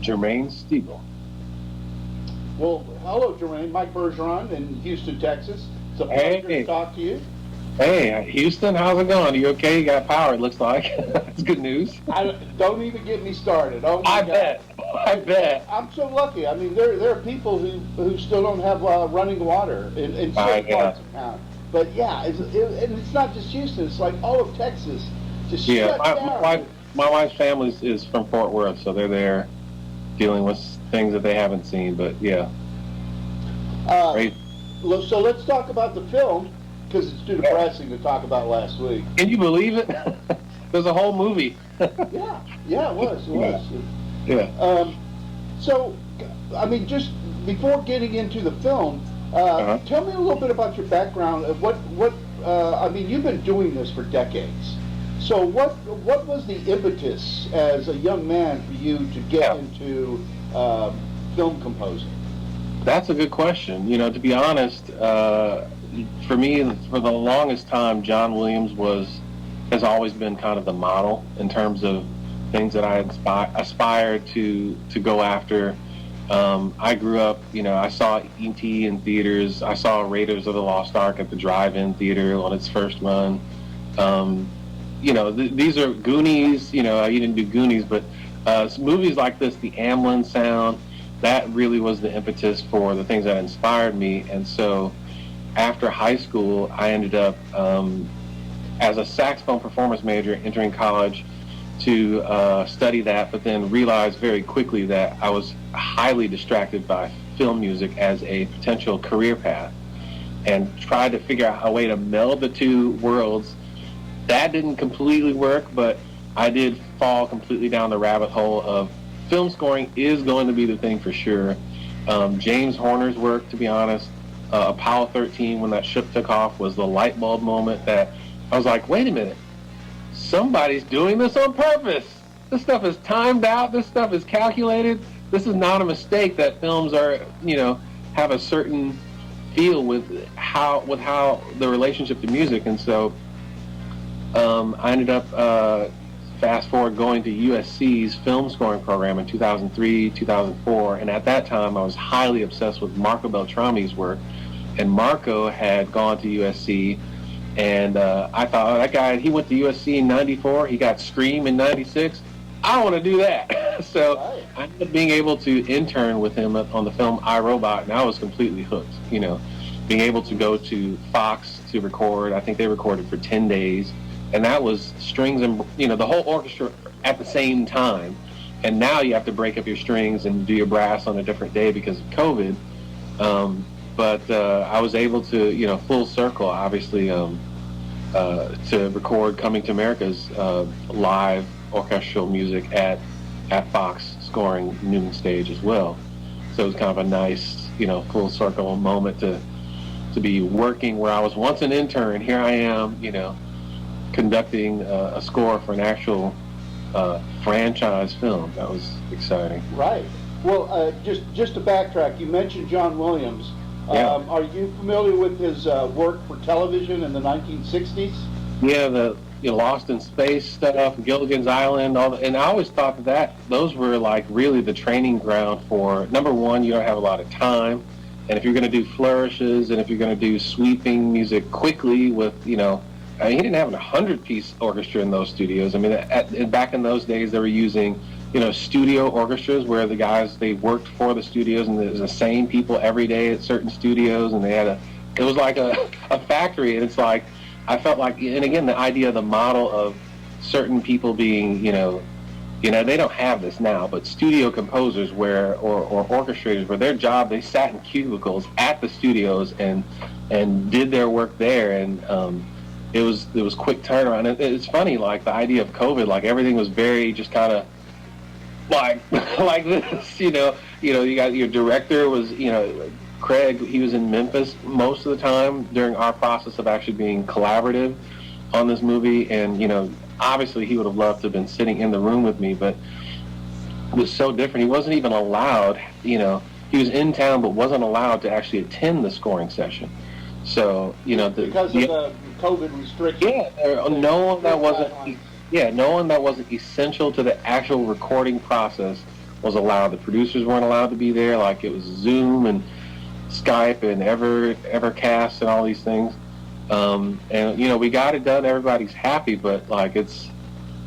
Jermaine Stegall. Well, hello, Jermaine. Mike Bergeron in Houston, Texas. It's a pleasure to talk to you. Hey, Houston, how's it going? Are you okay? You got power, it looks like. That's good news. Don't even get me started. Oh my God. I bet. I'm so lucky. I mean, there are people who still don't have running water in certain parts of town. But yeah, and it's not just Houston. It's like all of Texas just shut down. My wife's family is from Fort Worth, so they're there dealing with things that they haven't seen. But yeah. So let's talk about the film, because it's too depressing to talk about last week. Can you believe it? There's a whole movie. Yeah, it was. Yeah. So, I mean, just before getting into the film, tell me a little bit about your background. I mean, you've been doing this for decades. So what was the impetus as a young man for you to get into film composing? That's a good question. You know, to be honest, for me, for the longest time, John Williams has always been kind of the model in terms of things that I aspired to go after. I grew up, you know, I saw E.T. in theaters. I saw Raiders of the Lost Ark at the drive-in theater on its first run. You know, these are Goonies. You know, you didn't do Goonies, but movies like this, the Amblin sound, that really was the impetus for the things that inspired me. And so after high school, I ended up as a saxophone performance major entering college to study that, but then realized very quickly that I was highly distracted by film music as a potential career path, and tried to figure out a way to meld the two worlds. That didn't completely work, but I did fall completely down the rabbit hole of film scoring is going to be the thing for sure. James Horner's work, to be honest, Apollo 13, when that ship took off, was the light bulb moment that I was like, wait a minute, somebody's doing this on purpose. This stuff is timed out. This stuff is calculated. This is not a mistake that films are, you know, have a certain feel with how the relationship to music. And so I ended up, fast forward, going to USC's film scoring program in 2003, 2004. And at that time, I was highly obsessed with Marco Beltrami's work. And Marco had gone to USC. And I thought, that guy, he went to USC in 94. He got Scream in 96. I want to do that. So I ended up being able to intern with him on the film iRobot, and I was completely hooked. You know, being able to go to Fox to record. I think they recorded for 10 days. And that was strings and, you know, the whole orchestra at the same time. And now you have to break up your strings and do your brass on a different day because of COVID. But I was able to, you know, full circle, obviously, to record Coming to America's live orchestral music at Fox, scoring Newman Stage as well. So it was kind of a nice, you know, full circle moment to be working where I was once an intern. Here I am, you know, conducting a score for an actual franchise film. That was exciting. Right. Well, just to backtrack, you mentioned John Williams. Are you familiar with his work for television in the 1960s? Yeah, the Lost in Space stuff, Gilligan's Island, and I always thought that those were like really the training ground for, number one, you don't have a lot of time, and if you're going to do flourishes and if you're going to do sweeping music quickly with, you know, he didn't have a 100-piece orchestra in those studios. I mean, back in those days, they were using, you know, studio orchestras where the guys, they worked for the studios, and there's the same people every day at certain studios, and it was like a factory. And it's like, I felt like, and again, the idea of the model of certain people being, you know, they don't have this now, but studio composers or orchestrators, where their job, they sat in cubicles at the studios and did their work there. And it was quick turnaround. It's funny, like the idea of COVID, like everything was very just kind of like this, you know, you got your director was, you know, Craig, he was in Memphis most of the time during our process of actually being collaborative on this movie. And, you know, obviously he would have loved to have been sitting in the room with me, but it was so different. He wasn't even allowed, you know, he was in town but wasn't allowed to actually attend the scoring session. So, you know, because of the COVID restrictions. Yeah, no one that wasn't essential to the actual recording process was allowed. The producers weren't allowed to be there. Like, it was Zoom and Skype and Evercast and all these things. And you know, we got it done. Everybody's happy, but like it's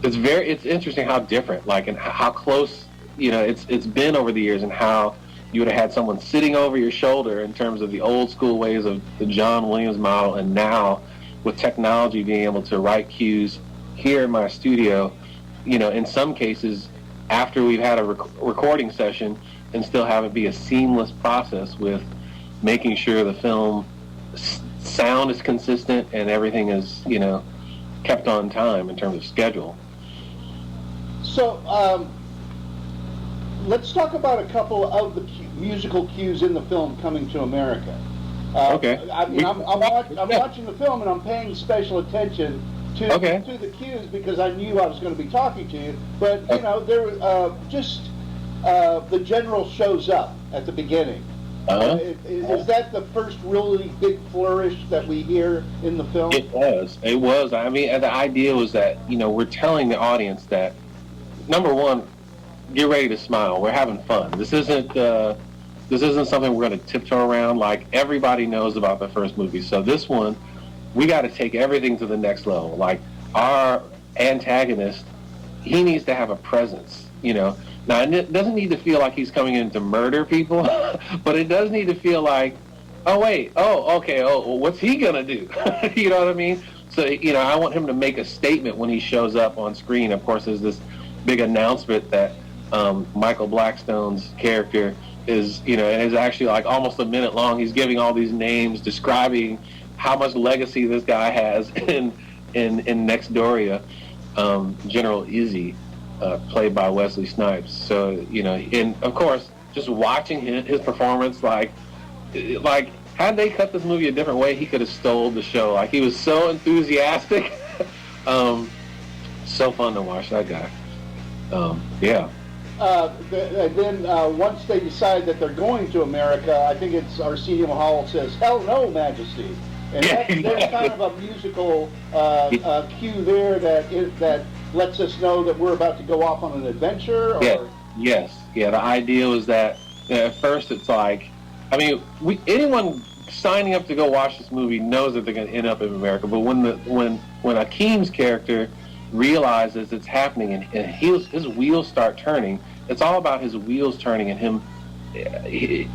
interesting how different, like, and how close, you know, it's been over the years, and how you would have had someone sitting over your shoulder in terms of the old school ways of the John Williams model, and now with technology being able to write cues here in my studio, you know, in some cases after we've had a recording session, and still have it be a seamless process with making sure the film sound is consistent and everything is, you know, kept on time in terms of schedule. So let's talk about a couple of the musical cues in the film Coming to America. Okay. I mean, I'm watching the film and I'm paying special attention to the cues because I knew I was going to be talking to you. But you know, there the general shows up at the beginning. Is that the first really big flourish that we hear in the film? It was. I mean, the idea was that, you know, we're telling the audience that, number one, get ready to smile. We're having fun. This isn't something we're going to tiptoe around. Like, everybody knows about the first movie. So this one, we got to take everything to the next level. Like, our antagonist, he needs to have a presence, you know. Now, it doesn't need to feel like he's coming in to murder people, but it does need to feel like, okay, what's he going to do? You know what I mean? So, you know, I want him to make a statement when he shows up on screen. Of course, there's this big announcement that Michael Blackstone's character is, you know, and is actually like almost a minute long. He's giving all these names, describing how much legacy this guy has in Next Doria, General Izzy. Played by Wesley Snipes. So, you know, and of course, just watching his performance, like had they cut this movie a different way, he could have stole the show. Like, he was so enthusiastic. So fun to watch, that guy. Yeah. And then once they decide that they're going to America, I think it's Arsenio Hall says, "Hell no, Majesty." And there's kind of a musical cue there that lets us know that we're about to go off on an adventure? Or? Yes. The idea was that, you know, at first it's like, I mean, anyone signing up to go watch this movie knows that they're going to end up in America. But when Akeem's character realizes it's happening and his wheels start turning, it's all about his wheels turning and him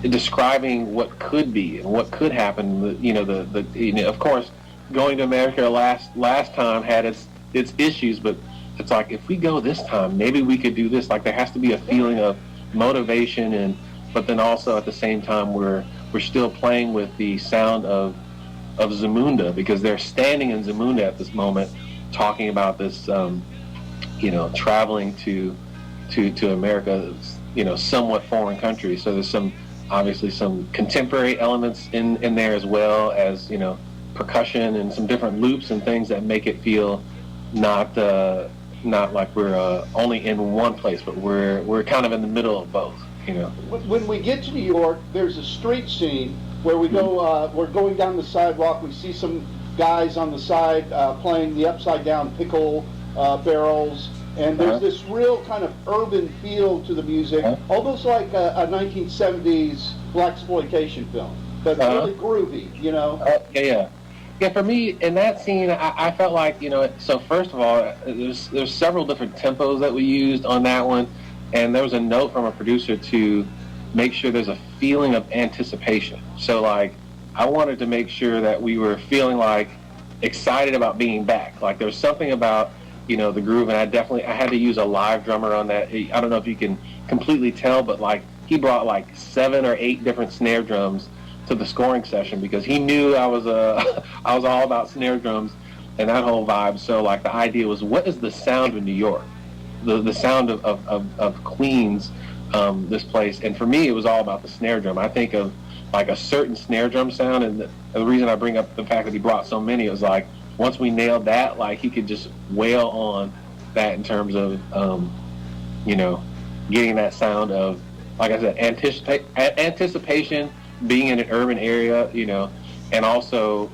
describing what could be and what could happen. You know, of course, going to America last time had its issues, but it's like, if we go this time, maybe we could do this. Like, there has to be a feeling of motivation, but then also at the same time we're still playing with the sound of Zamunda, because they're standing in Zamunda at this moment talking about this, you know, traveling to America, you know, somewhat foreign country. So there's obviously some contemporary elements in there, as well as, you know, percussion and some different loops and things that make it feel not like we're only in one place, but we're kind of in the middle of both, you know. When we get to New York, there's a street scene where we go, we're going down the sidewalk, we see some guys on the side playing the upside down pickle barrels, and there's this real kind of urban feel to the music, almost like a 1970s blaxploitation film, but really groovy, you know. Yeah, for me, in that scene, I felt like, you know, so first of all, there's several different tempos that we used on that one, and there was a note from a producer to make sure there's a feeling of anticipation. So, like, I wanted to make sure that we were feeling, like, excited about being back. Like, there's something about, you know, the groove, and I had to use a live drummer on that. I don't know if you can completely tell, but, like, he brought, like, 7 or 8 different snare drums to the scoring session, because he knew I was all about snare drums and that whole vibe. So, like, the idea was, what is the sound of New York, the sound of Queens, this place? And for me, it was all about the snare drum. I think of, like, a certain snare drum sound, and the reason I bring up the fact that he brought so many, it was like, once we nailed that, like, he could just wail on that in terms of you know, getting that sound of, like I said, anticipation, being in an urban area, you know, and also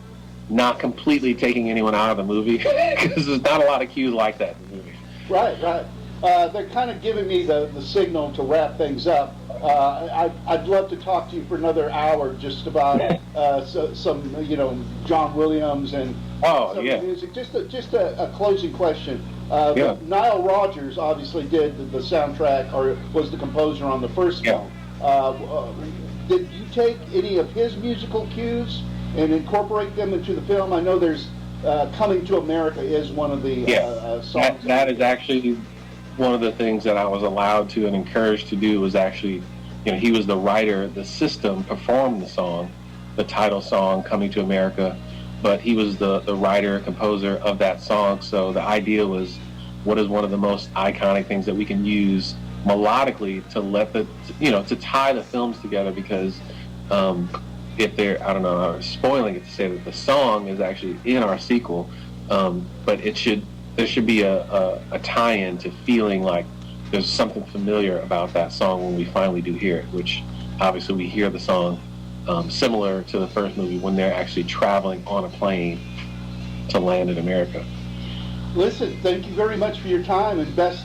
not completely taking anyone out of the movie, because there's not a lot of cues like that in the movie. Right. they're kind of giving me the signal to wrap things up. I'd love to talk to you for another hour just about some, John Williams and some of the music. Just a closing question. Nile Rodgers obviously did the soundtrack, or was the composer on the first film. Did you take any of his musical cues and incorporate them into the film? I know there's Coming to America is one of the songs. That is actually one of the things that I was allowed to and encouraged to do. Was actually, he was the writer. The system performed the song, the title song, Coming to America, but he was the writer, composer of that song. So the idea was, what is one of the most iconic things that we can use melodically to let to tie the films together? Because if they're, I don't know, spoiling it to say that the song is actually in our sequel, but there should be a tie-in to feeling like there's something familiar about that song when we finally do hear it, which obviously we hear the song similar to the first movie when they're actually traveling on a plane to land in America. Listen, thank you very much for your time, and best of